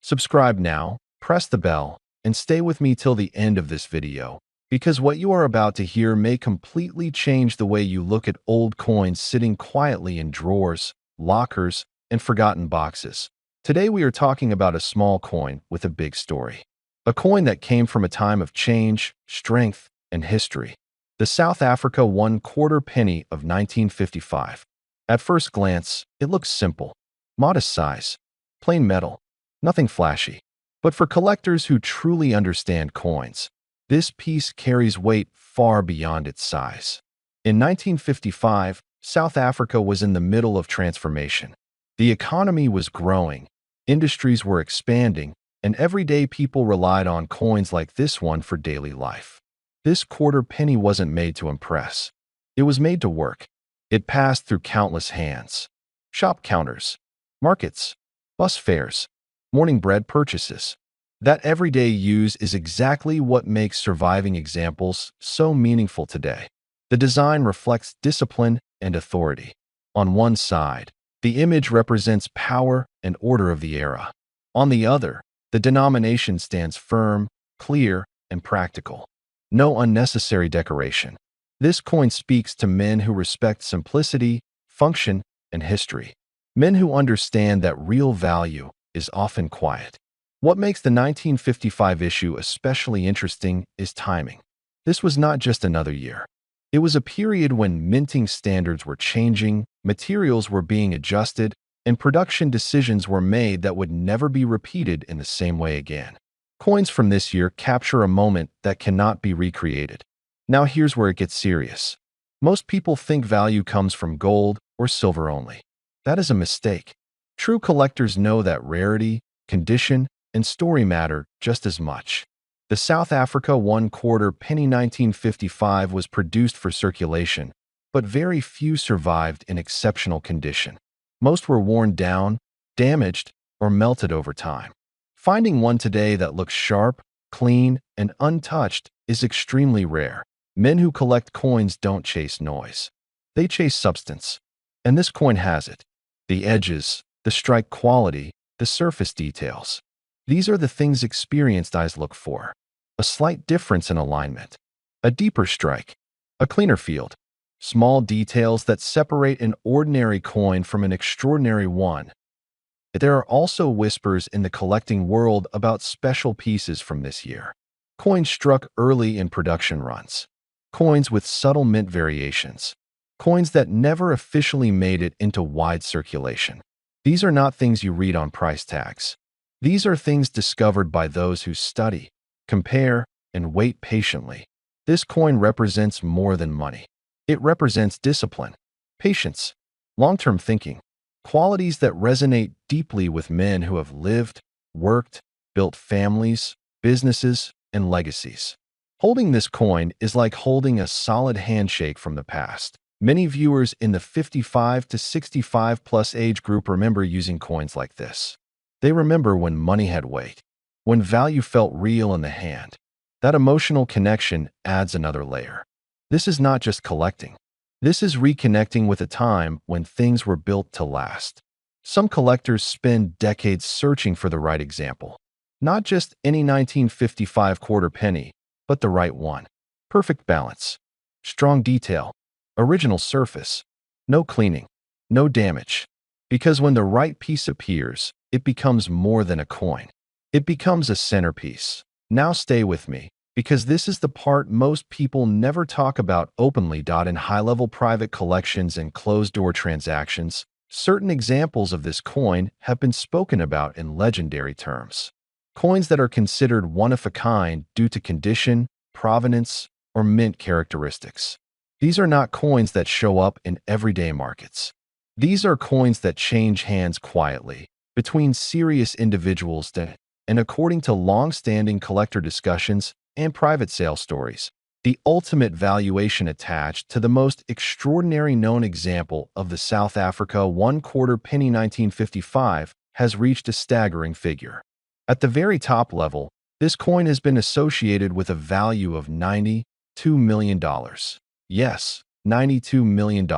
Subscribe now, press the bell, and stay with me till the end of this video, because what you are about to hear may completely change the way you look at old coins sitting quietly in drawers, lockers, and forgotten boxes. Today we are talking about a small coin with a big story. A coin that came from a time of change, strength, and history. The South Africa 1/4 penny of 1955. At first glance, it looks simple. Modest size, plain metal, nothing flashy. But for collectors who truly understand coins, this piece carries weight far beyond its size. In 1955, South Africa was in the middle of transformation. The economy was growing, industries were expanding, and everyday people relied on coins like this one for daily life. This quarter penny wasn't made to impress. It was made to work. It passed through countless hands. Shop counters, markets, bus fares, morning bread purchases. That everyday use is exactly what makes surviving examples so meaningful today. The design reflects discipline and authority. On one side, the image represents power and order of the era. On the other, the denomination stands firm, clear, and practical. No unnecessary decoration. This coin speaks to men who respect simplicity, function, and history. Men who understand that real value is often quiet. What makes the 1955 issue especially interesting is timing. This was not just another year. It was a period when minting standards were changing, materials were being adjusted, and production decisions were made that would never be repeated in the same way again. Coins from this year capture a moment that cannot be recreated. Now here's where it gets serious. Most people think value comes from gold or silver only. That is a mistake. True collectors know that rarity, condition, and story matter just as much. The South Africa 1/4 penny 1955 was produced for circulation, but very few survived in exceptional condition. Most were worn down, damaged, or melted over time. Finding one today that looks sharp, clean, and untouched is extremely rare. Men who collect coins don't chase noise. They chase substance. And this coin has it. The edges, the strike quality, the surface details. These are the things experienced eyes look for. A slight difference in alignment. A deeper strike. A cleaner field. Small details that separate an ordinary coin from an extraordinary one. There are also whispers in the collecting world about special pieces from this year. Coins struck early in production runs. Coins with subtle mint variations. Coins that never officially made it into wide circulation. These are not things you read on price tags. These are things discovered by those who study, compare, and wait patiently. This coin represents more than money. It represents discipline, patience, long-term thinking. Qualities that resonate deeply with men who have lived, worked, built families, businesses, and legacies. Holding this coin is like holding a solid handshake from the past. Many viewers in the 55 to 65 plus age group remember using coins like this. They remember when money had weight, when value felt real in the hand. That emotional connection adds another layer. This is not just collecting. This is reconnecting with a time when things were built to last. Some collectors spend decades searching for the right example. Not just any 1955 quarter penny, but the right one. Perfect balance. Strong detail. Original surface. No cleaning. No damage. Because when the right piece appears, it becomes more than a coin. It becomes a centerpiece. Now stay with me, because this is the part most people never talk about openly. In high-level private collections and closed-door transactions, certain examples of this coin have been spoken about in legendary terms. Coins that are considered one-of-a-kind due to condition, provenance, or mint characteristics. These are not coins that show up in everyday markets. These are coins that change hands quietly, between serious individuals and according to long-standing collector discussions and private sale stories. The ultimate valuation attached to the most extraordinary known example of the South Africa 1/4 penny 1955 has reached a staggering figure. At the very top level, this coin has been associated with a value of $92 million. Yes, $92 million.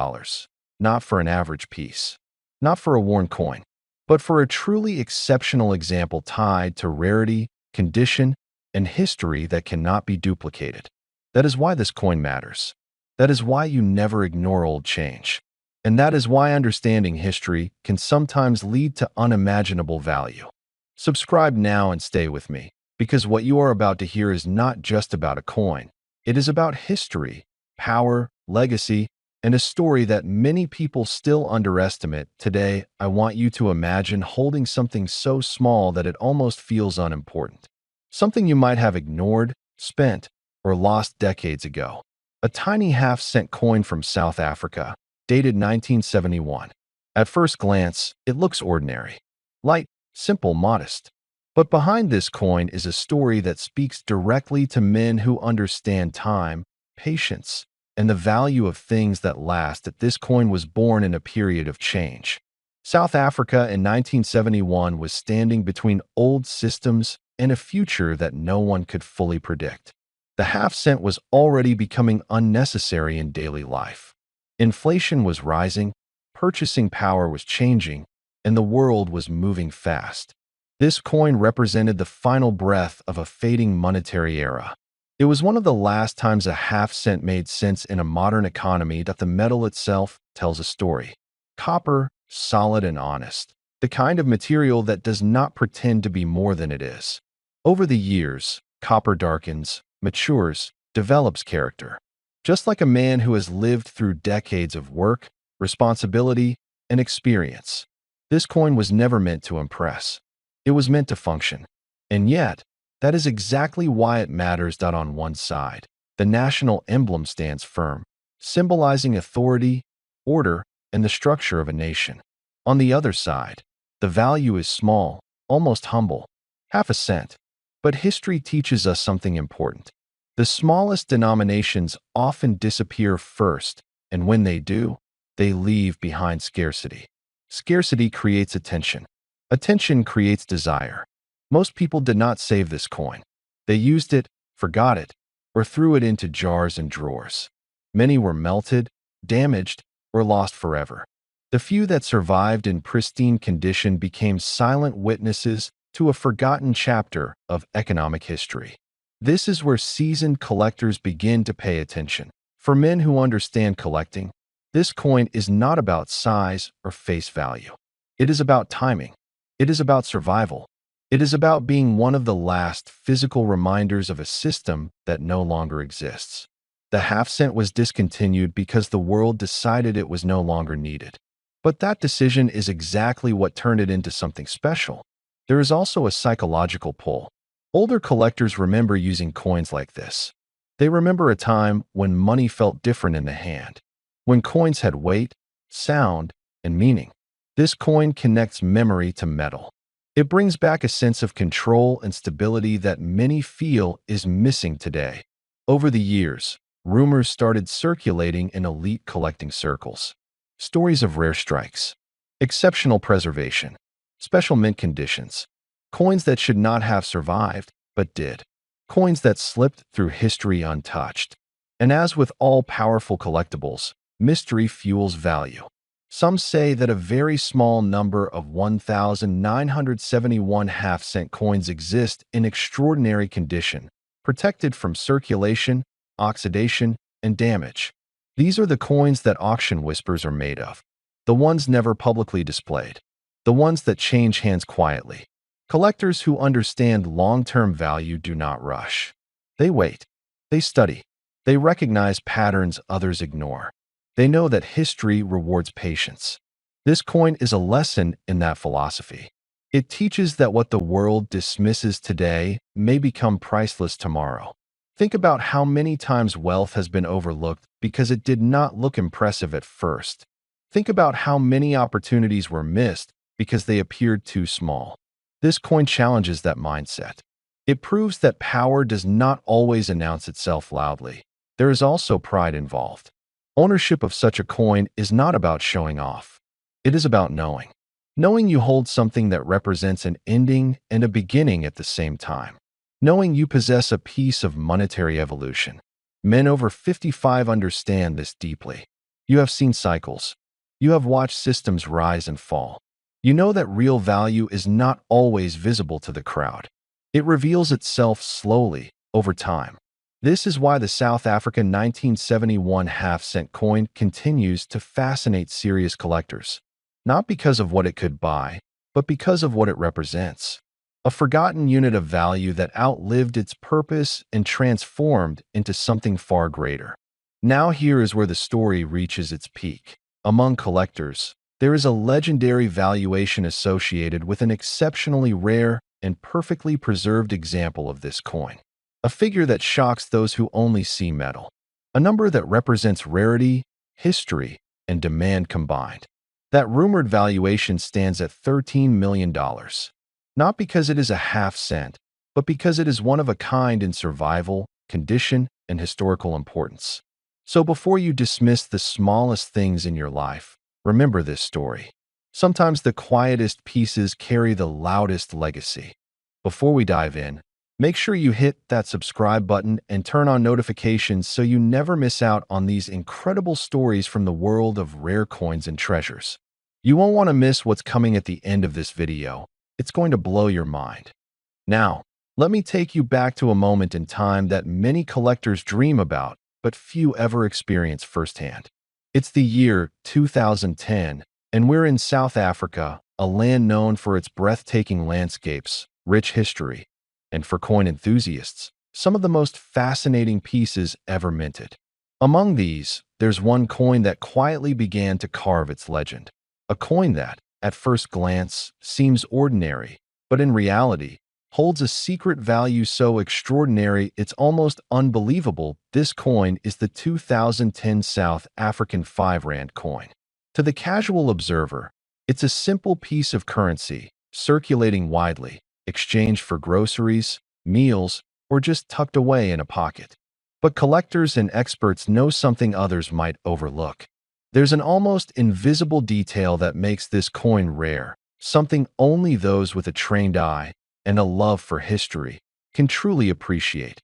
Not for an average piece. Not for a worn coin. but for a truly exceptional example tied to rarity, condition, and history that cannot be duplicated. That is why this coin matters. That is why you never ignore old change. And that is why understanding history can sometimes lead to unimaginable value. Subscribe now and stay with me, because what you are about to hear is not just about a coin. It is about history, power, legacy, and a story that many people still underestimate. Today, I want you to imagine holding something so small that it almost feels unimportant. Something you might have ignored, spent, or lost decades ago. A tiny half-cent coin from South Africa, dated 1971. At first glance, it looks ordinary. Light, simple, modest. But behind this coin is a story that speaks directly to men who understand time, patience, and the value of things that last. That this coin was born in a period of change. South Africa in 1971 was standing between old systems and a future that no one could fully predict. The half-cent was already becoming unnecessary in daily life. Inflation was rising, purchasing power was changing, and the world was moving fast. This coin represented the final breath of a fading monetary era. It was one of the last times a half-cent made sense in a modern economy. That the metal itself tells a story. Copper, solid and honest. The kind of material that does not pretend to be more than it is. Over the years, copper darkens, matures, develops character. Just like a man who has lived through decades of work, responsibility, and experience. This coin was never meant to impress. It was meant to function. And yet, that is exactly why it matters. On one side, the national emblem stands firm, symbolizing authority, order, and the structure of a nation. On the other side, the value is small, almost humble, half a cent. But history teaches us something important. The smallest denominations often disappear first, and when they do, they leave behind scarcity. Scarcity creates attention. Attention creates desire. Most people did not save this coin. They used it, forgot it, or threw it into jars and drawers. Many were melted, damaged, or lost forever. The few that survived in pristine condition became silent witnesses to a forgotten chapter of economic history. This is where seasoned collectors begin to pay attention. For men who understand collecting, this coin is not about size or face value. It is about timing. It is about survival. It is about being one of the last physical reminders of a system that no longer exists. The half-cent was discontinued because the world decided it was no longer needed. But that decision is exactly what turned it into something special. There is also a psychological pull. Older collectors remember using coins like this. They remember a time when money felt different in the hand, when coins had weight, sound, and meaning. This coin connects memory to metal. It brings back a sense of control and stability that many feel is missing today. Over the years, rumors started circulating in elite collecting circles. Stories of rare strikes, exceptional preservation, special mint conditions, coins that should not have survived, but did, coins that slipped through history untouched. And as with all powerful collectibles, mystery fuels value. Some say that a very small number of 1,971 half-cent coins exist in extraordinary condition, protected from circulation, oxidation, and damage. These are the coins that auction whispers are made of, the ones never publicly displayed, the ones that change hands quietly. Collectors who understand long-term value do not rush. They wait. They study. They recognize patterns others ignore. They know that history rewards patience. This coin is a lesson in that philosophy. It teaches that what the world dismisses today may become priceless tomorrow. Think about how many times wealth has been overlooked because it did not look impressive at first. Think about how many opportunities were missed because they appeared too small. This coin challenges that mindset. It proves that power does not always announce itself loudly. There is also pride involved. Ownership of such a coin is not about showing off. It is about knowing. Knowing you hold something that represents an ending and a beginning at the same time. Knowing you possess a piece of monetary evolution. Men over 55 understand this deeply. You have seen cycles. You have watched systems rise and fall. you know that real value is not always visible to the crowd. It reveals itself slowly over time. This is why the South African 1971 half-cent coin continues to fascinate serious collectors, not because of what it could buy, but because of what it represents. A forgotten unit of value that outlived its purpose and transformed into something far greater. Now here is where the story reaches its peak. Among collectors, there is a legendary valuation associated with an exceptionally rare and perfectly preserved example of this coin. A figure that shocks those who only see metal. A number that represents rarity, history, and demand combined. That rumored valuation stands at $13 million. Not because it is a half cent, but because it is one of a kind in survival, condition, and historical importance. So before you dismiss the smallest things in your life, remember this story. Sometimes the quietest pieces carry the loudest legacy. Before we dive in, make sure you hit that subscribe button and turn on notifications so you never miss out on these incredible stories from the world of rare coins and treasures. You won't want to miss what's coming at the end of this video. It's going to blow your mind. Now, let me take you back to a moment in time that many collectors dream about, but few ever experience firsthand. It's the year 2010, and we're in South Africa, a land known for its breathtaking landscapes, rich history, and for coin enthusiasts, some of the most fascinating pieces ever minted. Among these, there's one coin that quietly began to carve its legend. A coin that, at first glance, seems ordinary, but in reality, holds a secret value so extraordinary it's almost unbelievable. This coin is the 2010 South African 5 Rand coin. To the casual observer, it's a simple piece of currency, circulating widely, exchanged for groceries, meals, or just tucked away in a pocket. But collectors and experts know something others might overlook. There's an almost invisible detail that makes this coin rare, something only those with a trained eye and a love for history can truly appreciate.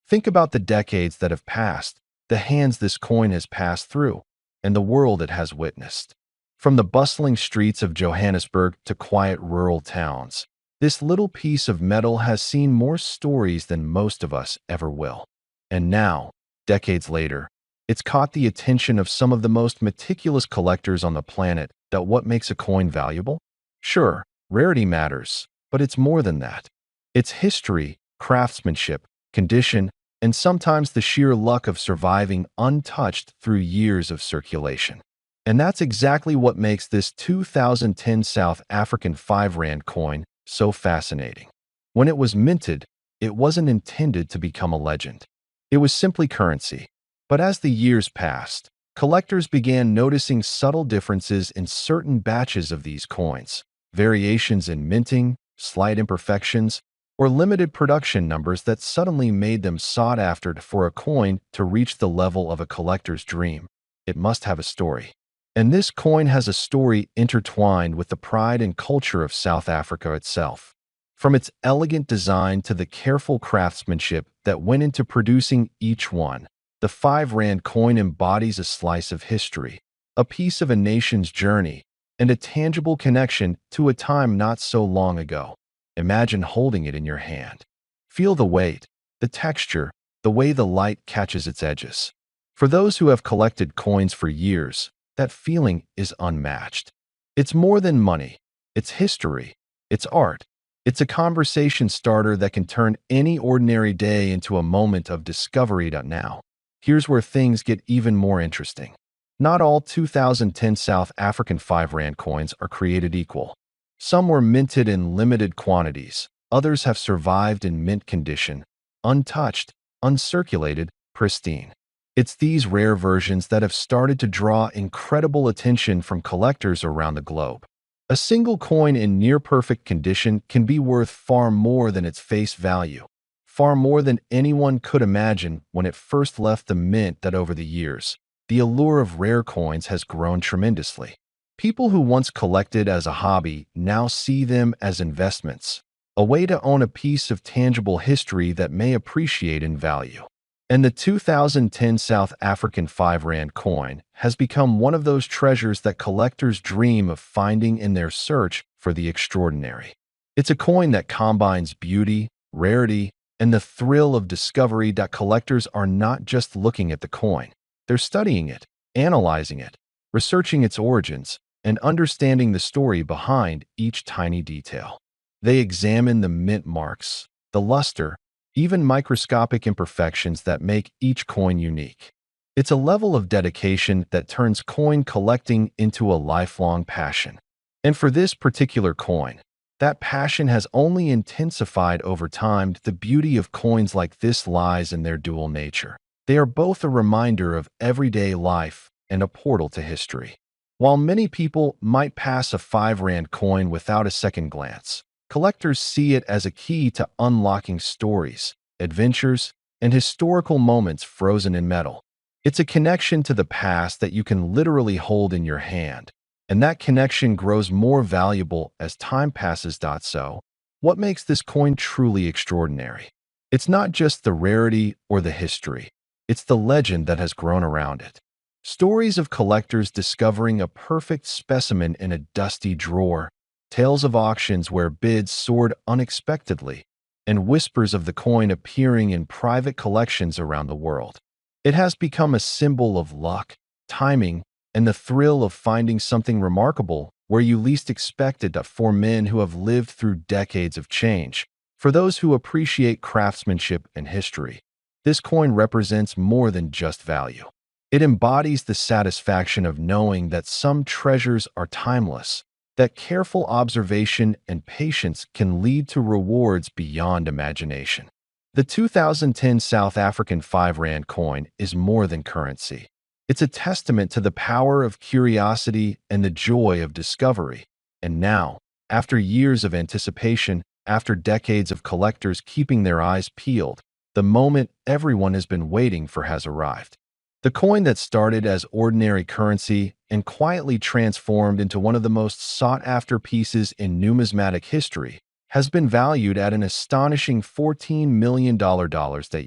Think about the decades that have passed, the hands this coin has passed through, and the world it has witnessed. From the bustling streets of Johannesburg to quiet rural towns, this little piece of metal has seen more stories than most of us ever will. And now, decades later, it's caught the attention of some of the most meticulous collectors on the planet. That what makes a coin valuable? Sure, rarity matters, but it's more than that. It's history, craftsmanship, condition, and sometimes the sheer luck of surviving untouched through years of circulation. And that's exactly what makes this 2010 South African 5 Rand coin so fascinating. When it was minted, it wasn't intended to become a legend. It was simply currency. But as the years passed, collectors began noticing subtle differences in certain batches of these coins, variations in minting, slight imperfections, or limited production numbers that suddenly made them sought after. For a coin to reach the level of a collector's dream, it must have a story. And this coin has a story intertwined with the pride and culture of South Africa itself. From its elegant design to the careful craftsmanship that went into producing each one, the 5 Rand coin embodies a slice of history, a piece of a nation's journey, and a tangible connection to a time not so long ago. Imagine holding it in your hand. Feel the weight, the texture, the way the light catches its edges. For those who have collected coins for years, that feeling is unmatched. It's more than money. It's history. It's art. It's a conversation starter that can turn any ordinary day into a moment of discovery. Now, here's where things get even more interesting. Not all 2010 South African 5 Rand coins are created equal. Some were minted in limited quantities. Others have survived in mint condition, untouched, uncirculated, pristine. It's these rare versions that have started to draw incredible attention from collectors around the globe. A single coin in near-perfect condition can be worth far more than its face value, far more than anyone could imagine when it first left the mint. That over the years, the allure of rare coins has grown tremendously. People who once collected as a hobby now see them as investments, a way to own a piece of tangible history that may appreciate in value. And the 2010 South African 5 Rand coin has become one of those treasures that collectors dream of finding in their search for the extraordinary. It's a coin that combines beauty, rarity, and the thrill of discovery that collectors are not just looking at the coin. They're studying it, analyzing it, researching its origins, and understanding the story behind each tiny detail. They examine the mint marks, the luster, even microscopic imperfections that make each coin unique. It's a level of dedication that turns coin collecting into a lifelong passion. And for this particular coin, that passion has only intensified over time. The beauty of coins like this lies in their dual nature. They are both a reminder of everyday life and a portal to history. While many people might pass a 5 Rand coin without a second glance, collectors see it as a key to unlocking stories, adventures, and historical moments frozen in metal. It's a connection to the past that you can literally hold in your hand, and that connection grows more valuable as time passes. So, what makes this coin truly extraordinary? It's not just the rarity or the history, it's the legend that has grown around it. Stories of collectors discovering a perfect specimen in a dusty drawer, tales of auctions where bids soared unexpectedly, and whispers of the coin appearing in private collections around the world. It has become a symbol of luck, timing, and the thrill of finding something remarkable where you least expected. For men who have lived through decades of change, for those who appreciate craftsmanship and history, this coin represents more than just value. It embodies the satisfaction of knowing that some treasures are timeless, that careful observation and patience can lead to rewards beyond imagination. The 2010 South African 5 Rand coin is more than currency. It's a testament to the power of curiosity and the joy of discovery. And now, after years of anticipation, after decades of collectors keeping their eyes peeled, the moment everyone has been waiting for has arrived. The coin that started as ordinary currency and quietly transformed into one of the most sought-after pieces in numismatic history has been valued at an astonishing $14 million.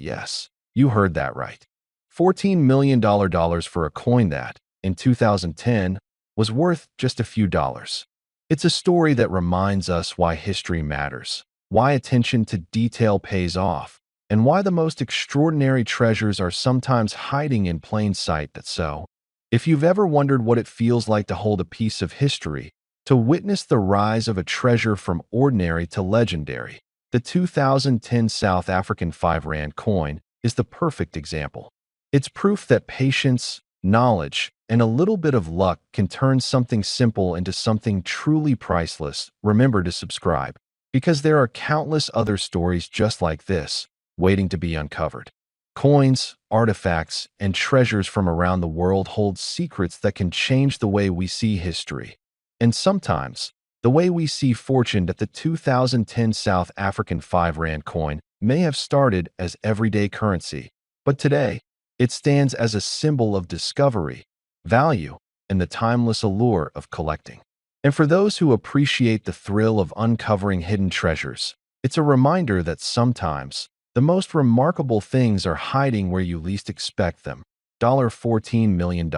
Yes, you heard that right. $14 million for a coin that, in 2010, was worth just a few dollars. It's a story that reminds us why history matters, why attention to detail pays off, and why the most extraordinary treasures are sometimes hiding in plain sight. If you've ever wondered what it feels like to hold a piece of history, to witness the rise of a treasure from ordinary to legendary, the 2010 South African 5 Rand coin is the perfect example. It's proof that patience, knowledge, and a little bit of luck can turn something simple into something truly priceless. Remember to subscribe, because there are countless other stories just like this, waiting to be uncovered. Coins, artifacts, and treasures from around the world hold secrets that can change the way we see history. And sometimes, the way we see fortune. That the 2010 South African 5 Rand coin may have started as everyday currency, but today, it stands as a symbol of discovery, value, and the timeless allure of collecting. And for those who appreciate the thrill of uncovering hidden treasures, it's a reminder that sometimes, the most remarkable things are hiding where you least expect them. $14 million.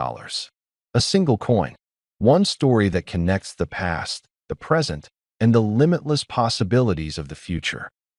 A single coin. One story that connects the past, the present, and the limitless possibilities of the future.